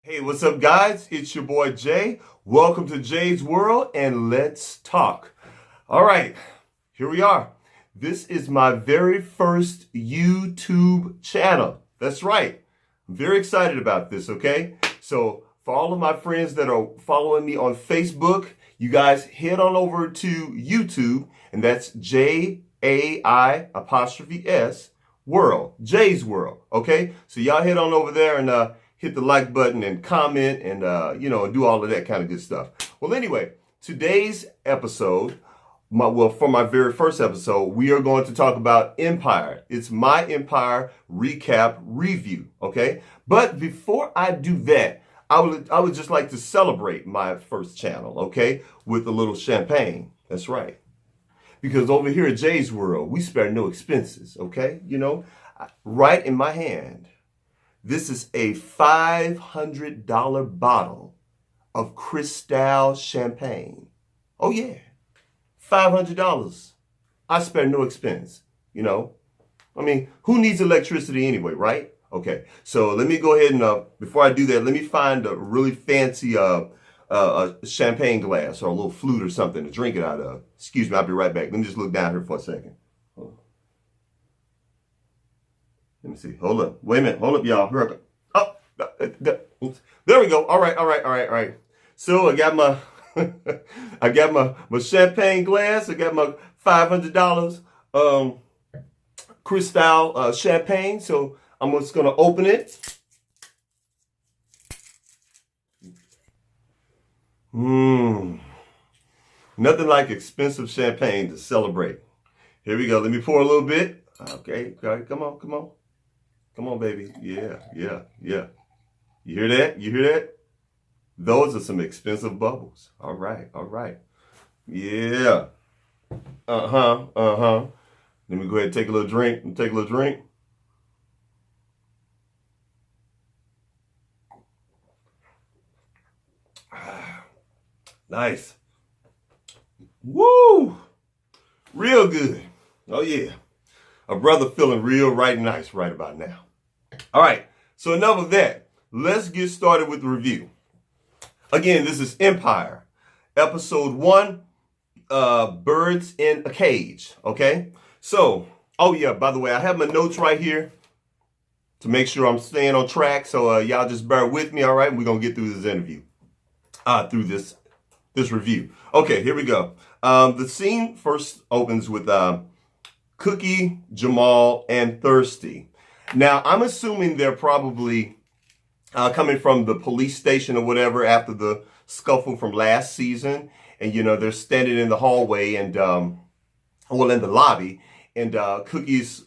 Hey, what's up, guys? It's your boy Jay. Welcome to Jay's World, and let's talk. All right, here we are. This is my very first YouTube channel. That's right. I'm very excited about this, okay? So, for all of my friends that are following me on Facebook, you guys head on over to YouTube, and that's JAI' World, Jay's World, okay? So, y'all head on over there and hit the like button and comment and, do all of that kind of good stuff. Well, anyway, today's episode, for my very first episode, we are going to talk about Empire. It's my Empire recap review, okay? But before I do that, I would just like to celebrate my first channel, okay? With a little champagne. That's right. Because over here at Jay's World, we spare no expenses, okay? Right in my hand, this is a $500 bottle of Cristal champagne. Oh yeah, $500. I spare no expense, who needs electricity anyway, right? Okay, so let me go ahead and, before I do that, let me find a really fancy champagne glass or a little flute or something to drink it out of. Excuse me, I'll be right back. Let me just look down here for a second. Let me see. Hold up. Wait a minute. Hold up, y'all. Here I go. Oh, there we go. All right. So I got my my champagne glass. I got my $500 Cristal champagne. So I'm just gonna open it. Nothing like expensive champagne to celebrate. Here we go. Let me pour a little bit. Okay. All right. Come on. Come on, baby. Yeah. You hear that? Those are some expensive bubbles. All right. Yeah. Let me go ahead and take a little drink. Nice. Woo! Real good. Oh, yeah. A brother feeling real right nice right about now. All right, so enough of that. Let's get started with the review. Again, this is Empire, episode 1, Birds in a Cage, okay? So, oh yeah, by the way, I have my notes right here to make sure I'm staying on track, so y'all just bear with me, all right? We're going to get through this interview, through this review. Okay, here we go. The scene first opens with Cookie, Jamal, and Thirsty. Now, I'm assuming they're probably coming from the police station or whatever after the scuffle from last season. And, they're standing in the hallway and, in the lobby. And Cookie's,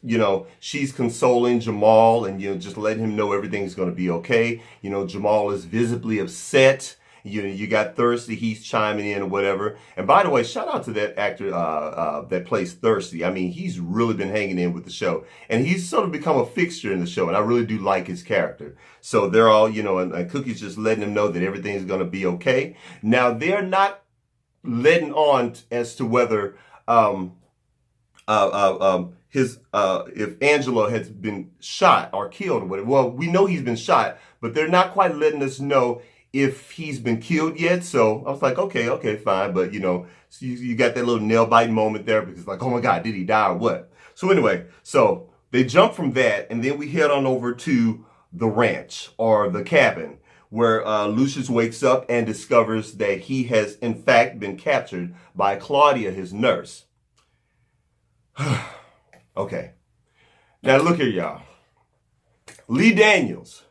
she's consoling Jamal and, just letting him know everything's going to be okay. Jamal is visibly upset. You got Thirsty, he's chiming in or whatever. And by the way, shout out to that actor that plays Thirsty. I mean, he's really been hanging in with the show. And he's sort of become a fixture in the show. And I really do like his character. So they're all, and Cookie's just letting him know that everything's going to be okay. Now, they're not letting on as to whether if Angelo has been shot or killed or whatever. Well, we know he's been shot, but they're not quite letting us know if he's been killed yet. So I was like, okay, fine. But, you got that little nail bite moment there because like, oh my God, did he die or what? So anyway, so they jump from that and then we head on over to the ranch or the cabin where Lucius wakes up and discovers that he has in fact been captured by Claudia, his nurse. Okay. Now look here, y'all. Lee Daniels.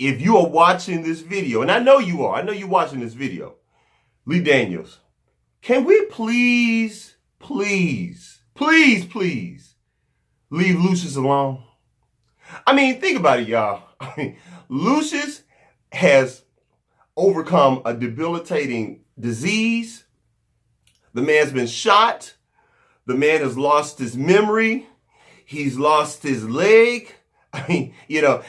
If you are watching this video, and I know you are, I know you're watching this video, Lee Daniels, can we please leave Lucius alone? I mean, think about it, y'all. Lucius has overcome a debilitating disease. The man's been shot. The man has lost his memory. He's lost his leg. I mean,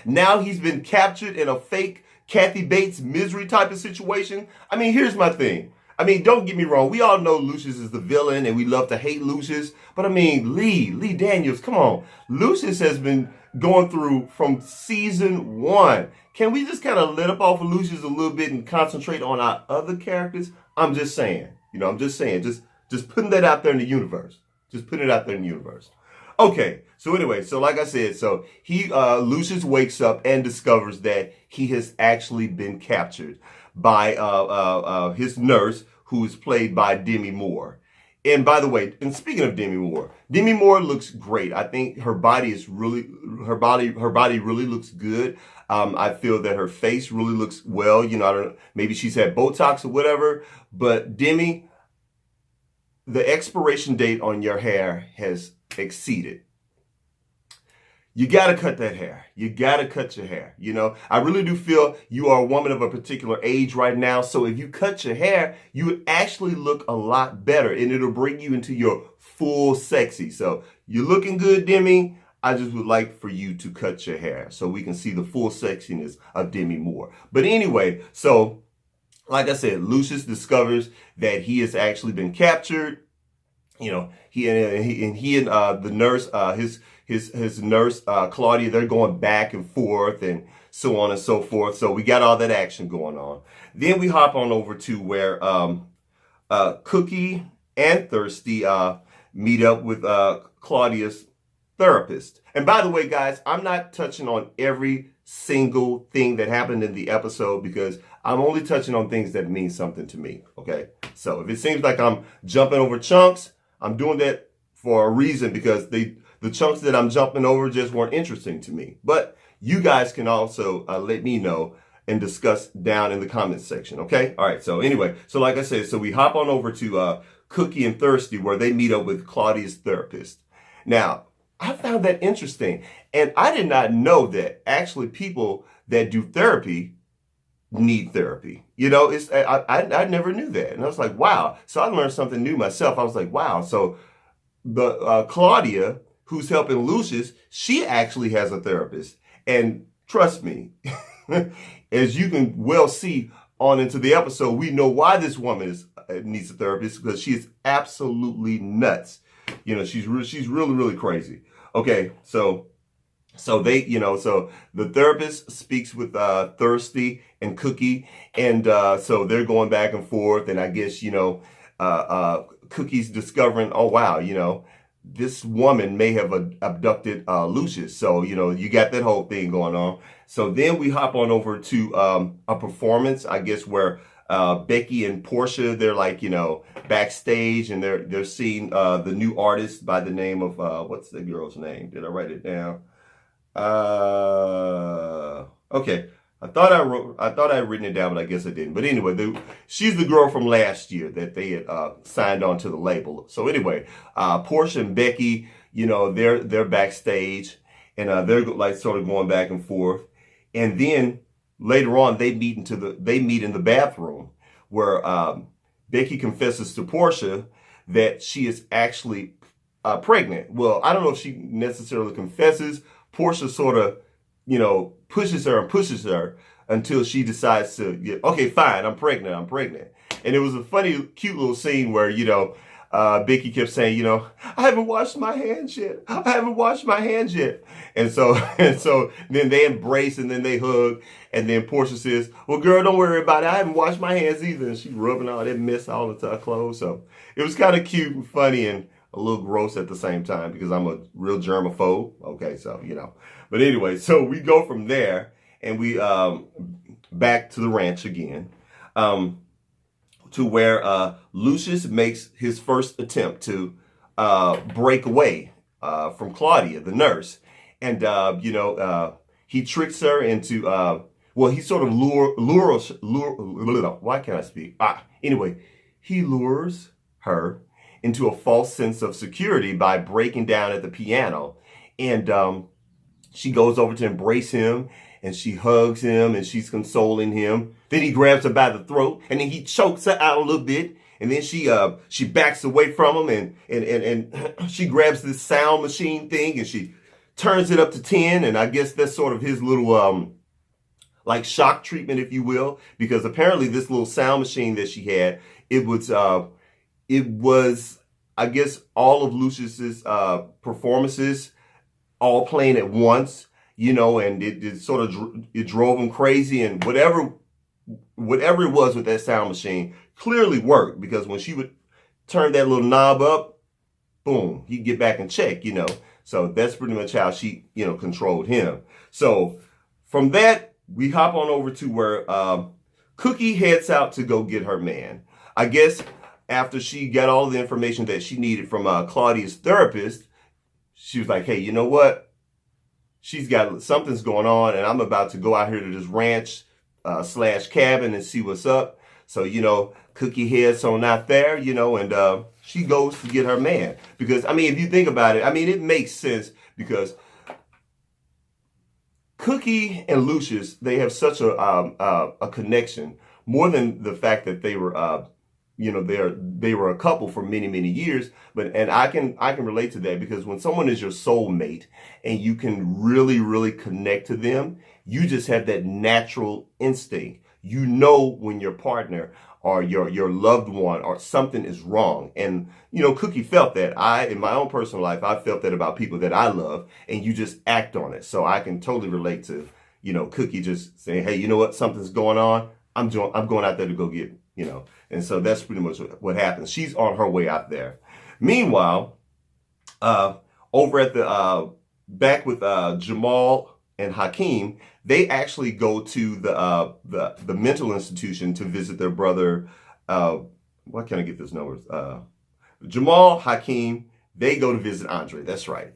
now he's been captured in a fake Kathy Bates misery type of situation. I mean, here's my thing. I mean, don't get me wrong. We all know Lucius is the villain and we love to hate Lucius. But I mean, Lee Daniels, come on. Lucius has been going through from season 1. Can we just kind of let up off of Lucius a little bit and concentrate on our other characters? I'm just saying, just putting that out there in the universe. Just putting it out there in the universe. Okay, so anyway, so like I said, so Lucius wakes up and discovers that he has actually been captured by his nurse, who is played by Demi Moore. And by the way, and speaking of Demi Moore looks great. I think her body really looks good. I feel that her face really looks well. I don't know, maybe she's had Botox or whatever, but Demi, the expiration date on your hair has exceeded. You got to cut that hair. You got to cut your hair. I really do feel you are a woman of a particular age right now. So if you cut your hair, you would actually look a lot better and it'll bring you into your full sexy. So you're looking good, Demi. I just would like for you to cut your hair so we can see the full sexiness of Demi Moore. But anyway, so like I said, Lucius discovers that he has actually been captured. He and the nurse, his nurse, Claudia, they're going back and forth and so on and so forth. So we got all that action going on. Then we hop on over to where Cookie and Thirsty meet up with Claudia's therapist. And by the way, guys, I'm not touching on every single thing that happened in the episode because I'm only touching on things that mean something to me. Okay, so if it seems like I'm jumping over chunks, I'm doing that for a reason because the chunks that I'm jumping over just weren't interesting to me. But you guys can also let me know and discuss down in the comments section, okay? All right, so anyway, so like I said, so we hop on over to Cookie and Thirsty where they meet up with Claudia's therapist. Now, I found that interesting. And I did not know that actually people that do therapy need therapy. I never knew that. And I was like, wow. So I learned something new myself. I was like, wow. So the Claudia, who's helping Lucius, she actually has a therapist. And trust me, as you can well see on into the episode, we know why this woman needs a therapist because she is absolutely nuts. She's really, really crazy. Okay, so they, so the therapist speaks with Thirsty and Cookie, and so they're going back and forth, and I guess Cookie's discovering, oh wow, this woman may have abducted Lucius. So you got that whole thing going on. So then we hop on over to a performance, I guess, where Becky and Portia, they're like backstage, and they're seeing the new artist by the name of what's the girl's name? Did I write it down? Okay. I thought I had written it down, but I guess I didn't. But anyway, she's the girl from last year that they had signed on to the label. So anyway, Portia and Becky, they're backstage, and they're like sort of going back and forth, and then later on they meet in the bathroom where Becky confesses to Portia that she is actually pregnant. Well, I don't know if she necessarily confesses. Portia sort of, pushes her until she decides to, okay, fine, I'm pregnant. And it was a funny, cute little scene where, Becky kept saying, I haven't washed my hands yet. And so then they embrace and then they hug. And then Portia says, well, girl, don't worry about it. I haven't washed my hands either. And she's rubbing all that mess all into her clothes. So it was kind of cute and funny and a little gross at the same time because I'm a real germaphobe. Okay, so, But anyway, so we go from there and we back to the ranch again to where Lucius makes his first attempt to break away from Claudia, the nurse. And, he tricks her into, he sort of lures, why can't I speak? Anyway, he lures her into a false sense of security by breaking down at the piano. And she goes over to embrace him and she hugs him and she's consoling him. Then he grabs her by the throat and then he chokes her out a little bit. And then she backs away from him and she grabs this sound machine thing and she turns it up to 10. And I guess that's sort of his little like shock treatment, if you will, because apparently this little sound machine that she had, it was, I guess, all of Lucius's performances all playing at once, you know, and it sort of it drove him crazy, and whatever it was with that sound machine clearly worked, because when she would turn that little knob up, boom, he'd get back in check, you know. So that's pretty much how she, you know, controlled him. So from that, we hop on over to where Cookie heads out to go get her man. I guess after she got all the information that she needed from Claudia's therapist, she was like, hey, you know what? She's got something's going on, and I'm about to go out here to this ranch slash cabin and see what's up. So, you know, Cookie heads on out there, you know, and she goes to get her man. Because, I mean, if you think about it, I mean, it makes sense, because Cookie and Lucius, they have such a connection, more than the fact that they were, you know, they were a couple for many, many years. And I can relate to that, because when someone is your soulmate and you can really, really connect to them, you just have that natural instinct. You know when your partner or your loved one or something is wrong. And, you know, Cookie felt that. In my own personal life, I felt that about people that I love, and you just act on it. So I can totally relate to, you know, Cookie just saying, hey, you know what, something's going on. I'm going out there to go get, you know. And so that's pretty much what happens. She's on her way out there. Meanwhile, over at the, back with Jamal and Hakeem, they actually go to the mental institution to visit their brother. Why can't I get those numbers? Jamal, Hakeem, they go to visit Andre. That's right.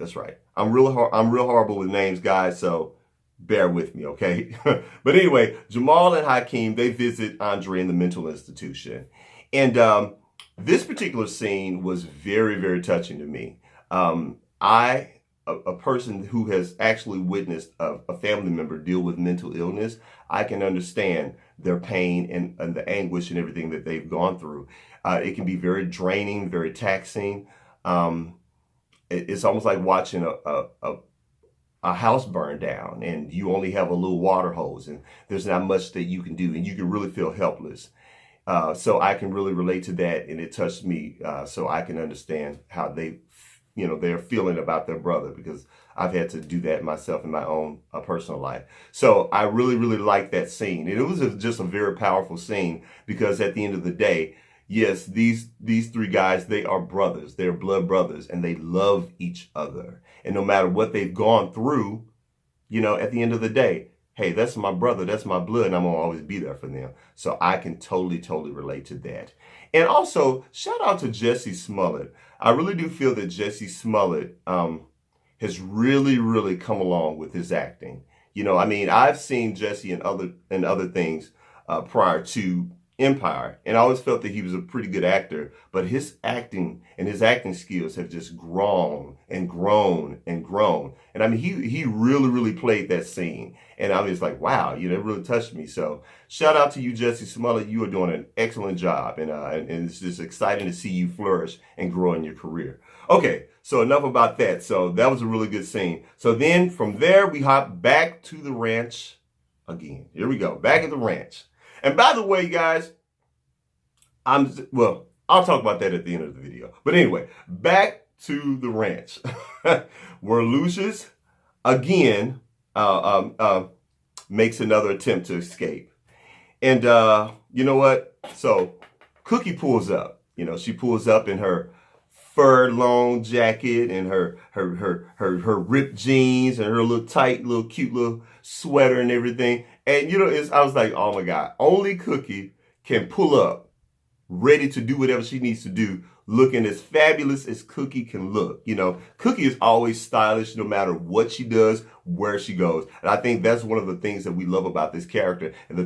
I'm real horrible with names, guys, so bear with me, okay? But anyway, Jamal and Hakeem, they visit Andre in the mental institution. And this particular scene was very, very touching to me. A person who has actually witnessed a family member deal with mental illness, I can understand their pain and the anguish and everything that they've gone through. It can be very draining, very taxing. It's almost like watching a house burn down, and you only have a little water hose, and there's not much that you can do, and you can really feel helpless. So I can really relate to that, and it touched me. So I can understand how they're feeling about their brother, because I've had to do that myself in my own personal life. So I really, really liked that scene. And it was just a very powerful scene, because at the end of the day, yes, these three guys, they are brothers. They're blood brothers, and they love each other. And no matter what they've gone through, you know, at the end of the day, hey, that's my brother, that's my blood, and I'm gonna always be there for them. So I can totally, totally relate to that. And also, shout out to Jussie Smollett. I really do feel that Jussie Smollett has really, really come along with his acting. You know, I mean, I've seen Jussie in other things prior to Empire, and I always felt that he was a pretty good actor, but his acting and his acting skills have just grown and grown and grown. And I mean, he really, really played that scene, and I was like, wow, you know, it really touched me. So shout out to you, Jussie Smollett. You are doing an excellent job, and it's just exciting to see you flourish and grow in your career. Okay, so enough about that. So that was a really good scene. So then from there, we hop back to the ranch again. Here we go, back at the ranch. And by the way, guys, I'll talk about that at the end of the video. But anyway, back to the ranch where Lucius again makes another attempt to escape. And you know what? So Cookie pulls up. You know, she pulls up in her fur long jacket and her ripped jeans and her little tight, little cute little sweater and everything. And you know, I was like, oh my God, only Cookie can pull up ready to do whatever she needs to do, looking as fabulous as Cookie can look. You know, Cookie is always stylish no matter what she does, where she goes. And I think that's one of the things that we love about this character. And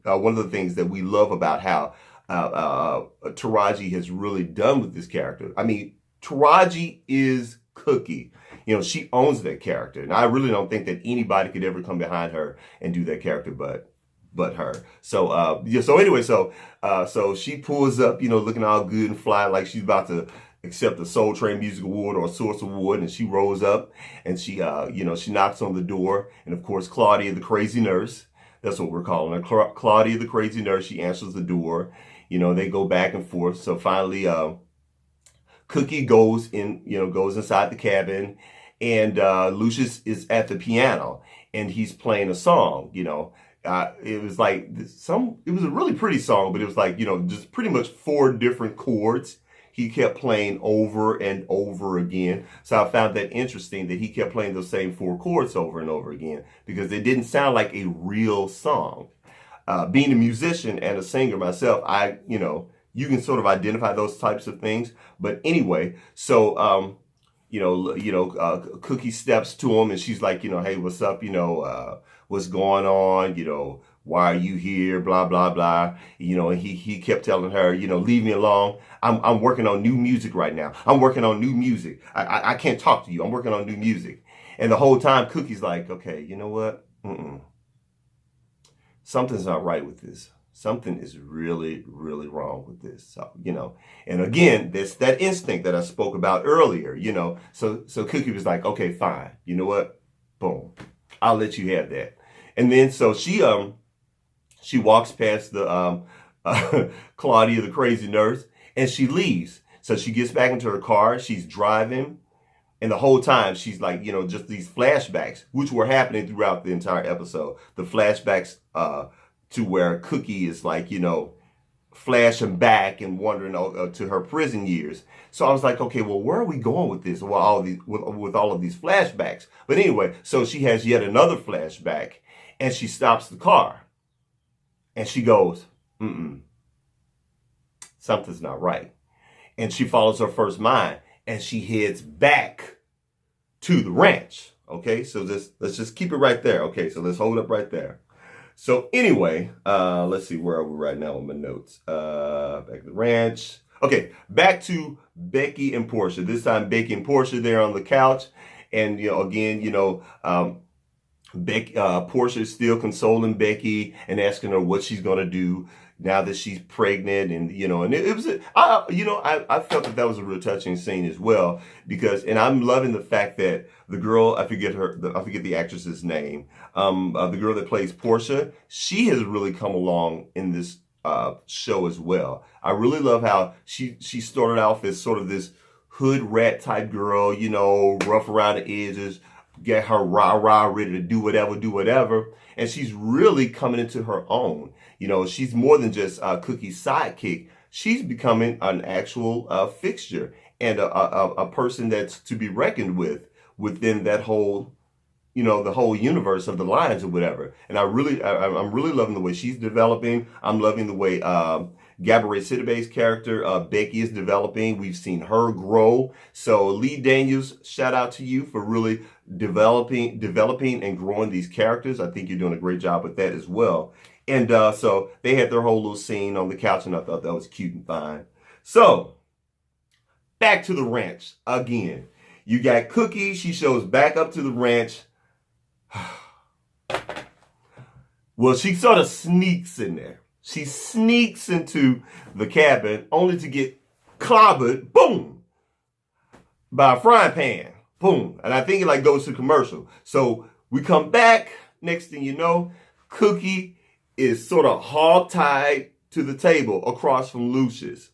one of the things that we love about how Taraji has really done with this character. I mean, Taraji is Cookie. You know, she owns that character. And I really don't think that anybody could ever come behind her and do that character but her. So so she pulls up, you know, looking all good and fly, like she's about to accept a Soul Train Music Award or a Source Award, and she rolls up and she knocks on the door, and of course Claudia the crazy nurse, that's what we're calling her, Claudia the crazy nurse, she answers the door. You know, they go back and forth. So finally, Cookie goes inside the cabin, and and Lucius is at the piano and he's playing a song. It was like it was a really pretty song, but it was like, just pretty much 4 different chords he kept playing over and over again. So I found that interesting that he kept playing those same 4 chords over and over again because they didn't sound like a real song. Being a musician and a singer myself, you can sort of identify those types of things. But anyway, so Cookie steps to him and she's like, hey, what's up? What's going on? Why are you here? Blah, blah, blah. And he kept telling her, leave me alone. I'm working on new music right now. I'm working on new music. I can't talk to you. I'm working on new music. And the whole time Cookie's like, okay, you know what? Something's not right with this. Something is really, really wrong with this. So, and again, that's that instinct that I spoke about earlier, So Cookie was like, okay, fine. You know what? Boom. I'll let you have that. And then so she walks past the Claudia, the crazy nurse, and she leaves. So she gets back into her car. She's driving. And the whole time she's like, just these flashbacks, which were happening throughout the entire episode. The flashbacks to where Cookie is like, flashing back and wandering to her prison years. So I was like, okay, well, where are we going with this? With all of these flashbacks. But anyway, so she has yet another flashback and she stops the car and she goes, something's not right. And she follows her first mind and she heads back to the ranch. Okay, so let's just keep it right there. Okay, so let's hold up right there. So anyway, let's see, where are we right now on my notes? Back to the ranch. Okay, back to Becky and Portia. This time Becky and Portia, they're on the couch. And, Portia is still consoling Becky and asking her what she's going to do now that she's pregnant. And, and it was, I felt that was a real touching scene as well, because, and I'm loving the fact that the girl, I forget the actress's name, the girl that plays Portia, she has really come along in this show as well. I really love how she started off as sort of this hood rat type girl, rough around the edges, get her rah-rah ready to do whatever. And she's really coming into her own. She's more than just Cookie's sidekick. She's becoming an actual fixture and a person that's to be reckoned with within that whole, the whole universe of the Lions or whatever. And I'm really loving the way she's developing. I'm loving the way Gabourey Sidibe's character, Becky, is developing. We've seen her grow. So Lee Daniels, shout out to you for really developing and growing these characters. I think you're doing a great job with that as well. And so they had their whole little scene on the couch, and I thought that was cute and fine. So back to the ranch again. You got Cookie. She shows back up to the ranch. Well, she sort of sneaks in there. She sneaks into the cabin only to get clobbered, boom, by a frying pan, boom. And I think it like goes to commercial. So we come back, next thing you know, Cookie is sort of hog-tied to the table across from Lucius.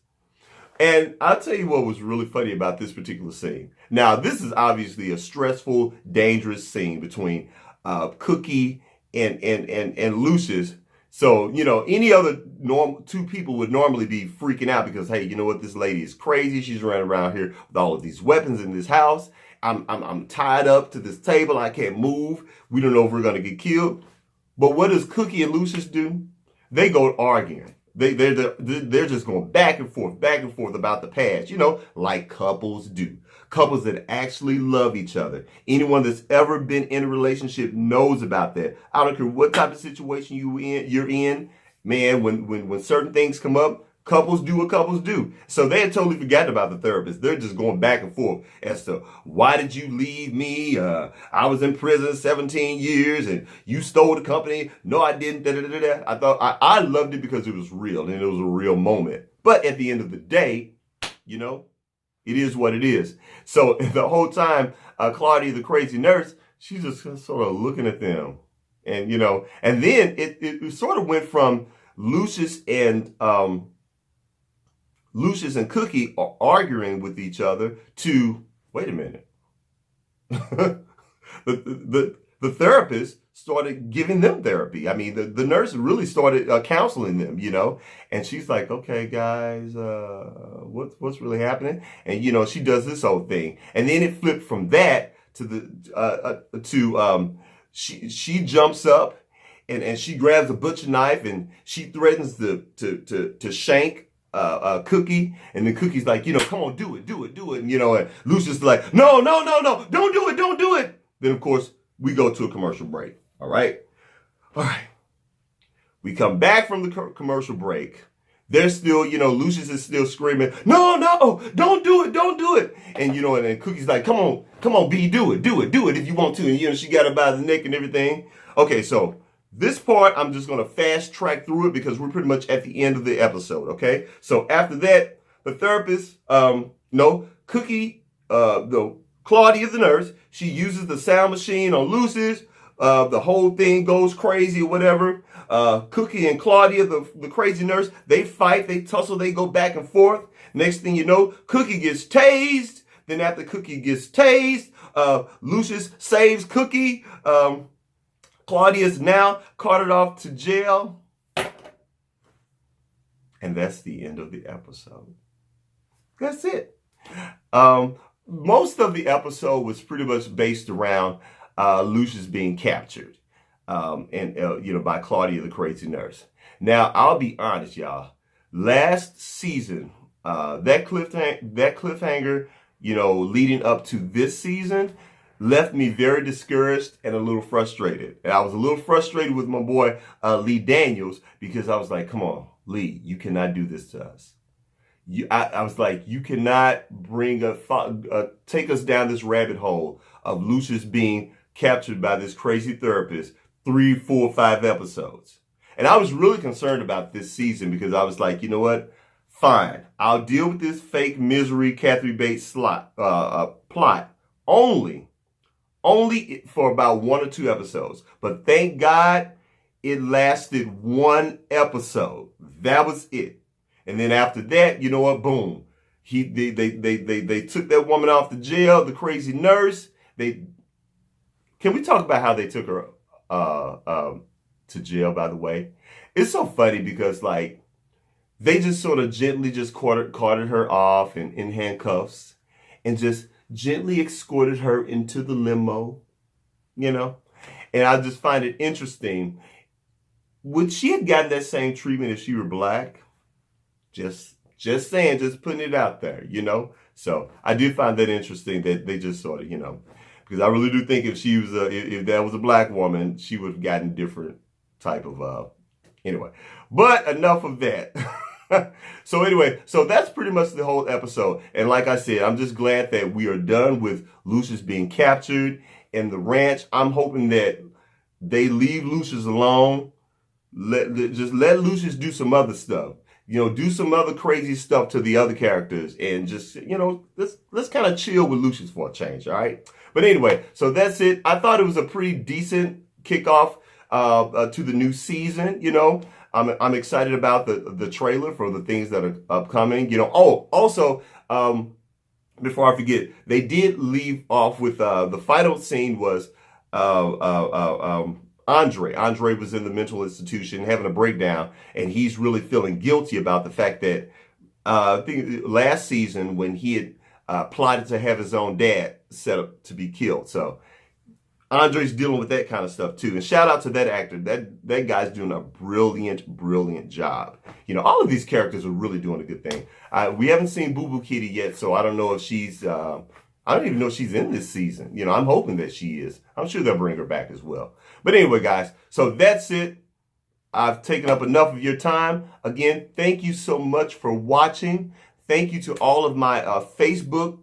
And I'll tell you what was really funny about this particular scene. Now, this is obviously a stressful, dangerous scene between Cookie and Lucius. So, any other two people would normally be freaking out because, hey, you know what? This lady is crazy. She's running around here with all of these weapons in this house. I'm tied up to this table. I can't move. We don't know if we're going to get killed. But what does Cookie and Lucius do? They go arguing. They're just going back and forth about the past, like couples do. Couples that actually love each other. Anyone that's ever been in a relationship knows about that. I don't care what type of situation you're in, man, when certain things come up, couples do what couples do. So they had totally forgotten about the therapist. They're just going back and forth as to, why did you leave me? I was in prison 17 years and you stole the company. No, I didn't. I thought I loved it because it was real and it was a real moment. But at the end of the day, it is what it is. So the whole time, Claudia, the crazy nurse, she's just sort of looking at them. And, and then it sort of went from Lucius and Cookie are arguing with each other to, wait a minute, the therapist started giving them therapy. I mean, the nurse really started counseling them, and she's like, okay, guys, what's really happening? And, she does this whole thing. And then it flipped from that to she jumps up and she grabs a butcher knife and she threatens to shank Cookie, and then Cookie's like, come on, do it. And Lucius like, no, don't do it. Then of course we go to a commercial break. All right. We come back from the commercial break. They're still, Lucius is still screaming, no, don't do it. And, and then Cookie's like, come on, B, do it if you want to. And, she got her by the neck and everything. Okay, so this part, I'm just going to fast track through it because we're pretty much at the end of the episode, okay? So after that, the therapist, Cookie, Claudia, the nurse, she uses the sound machine on Lucius. The whole thing goes crazy or whatever. Cookie and Claudia, the crazy nurse, they fight, they tussle, they go back and forth. Next thing you know, Cookie gets tased. Then after Cookie gets tased, Lucius saves Cookie. Claudia's now carted off to jail. And that's the end of the episode. That's it. Most of the episode was pretty much based around Lucius being captured, by Claudia, the crazy nurse. Now, I'll be honest, y'all. Last season, that cliffhanger, leading up to this season, left me very discouraged and a little frustrated. And I was a little frustrated with my boy Lee Daniels because I was like, come on, Lee, you cannot do this to us. I was like, you cannot take us down this rabbit hole of Lucius being captured by this crazy therapist 3, 4, 5 episodes. And I was really concerned about this season because I was like, you know what? Fine. I'll deal with this fake misery Kathy Bates plot only for about 1 or 2 episodes. But thank God it lasted 1 episode. That was it. And then after that, you know what? Boom. They took that woman off the jail, the crazy nurse. Can we talk about how they took her to jail, by the way? It's so funny because, they just sort of gently just carted her off in handcuffs and just gently escorted her into the limo, And I just find it interesting. Would she have gotten that same treatment if she were black? Just saying, just putting it out there, So I do find that interesting that they just sort of, because I really do think if she was if that was a black woman, she would have gotten different type of anyway. But enough of that. So that's pretty much the whole episode. And like I said, I'm just glad that we are done with Lucius being captured in the ranch. I'm hoping that they leave Lucius alone. Let Lucius do some other stuff. Do some other crazy stuff to the other characters and just, let's kind of chill with Lucius for a change, all right? But anyway, so that's it. I thought it was a pretty decent kickoff to the new season, I'm excited about the trailer for the things that are upcoming, also, before I forget, they did leave off with the final scene was Andre. Andre was in the mental institution having a breakdown, and he's really feeling guilty about the fact that I think last season when he had plotted to have his own dad set up to be killed. So Andre's dealing with that kind of stuff too. And shout out to that actor. That guy's doing a brilliant job. All of these characters are really doing a good thing. We haven't seen Boo Boo Kitty yet, so I don't know if she's I don't even know if she's in this season. I'm hoping that she is. I'm sure they'll bring her back as well. But anyway, guys, so that's it. I've taken up enough of your time. Again, thank you so much for watching. Thank you to all of my Facebook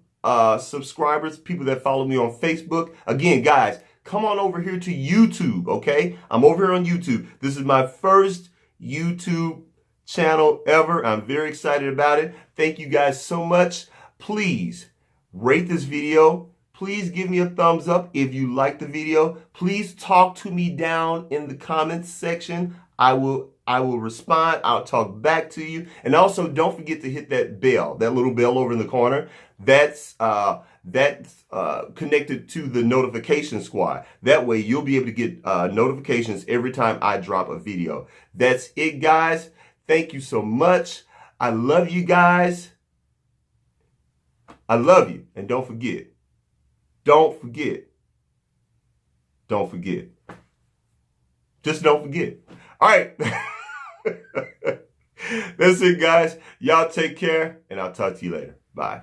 subscribers, people that follow me on Facebook. Again, guys, come on over here to YouTube, okay? I'm over here on YouTube. This is my first YouTube channel ever. I'm very excited about it. Thank you guys so much. Please rate this video. Please give me a thumbs up if you like the video. Please talk to me down in the comments section. I will I will respond. I'll talk back to you. And also, don't forget to hit that bell, that little bell over in the corner. That's connected to the notification squad. That way, you'll be able to get notifications every time I drop a video. That's it, guys. Thank you so much. I love you guys. I love you. And don't forget. Don't forget. Don't forget. Just don't forget. All right. That's it, guys. Y'all take care, and I'll talk to you later. Bye.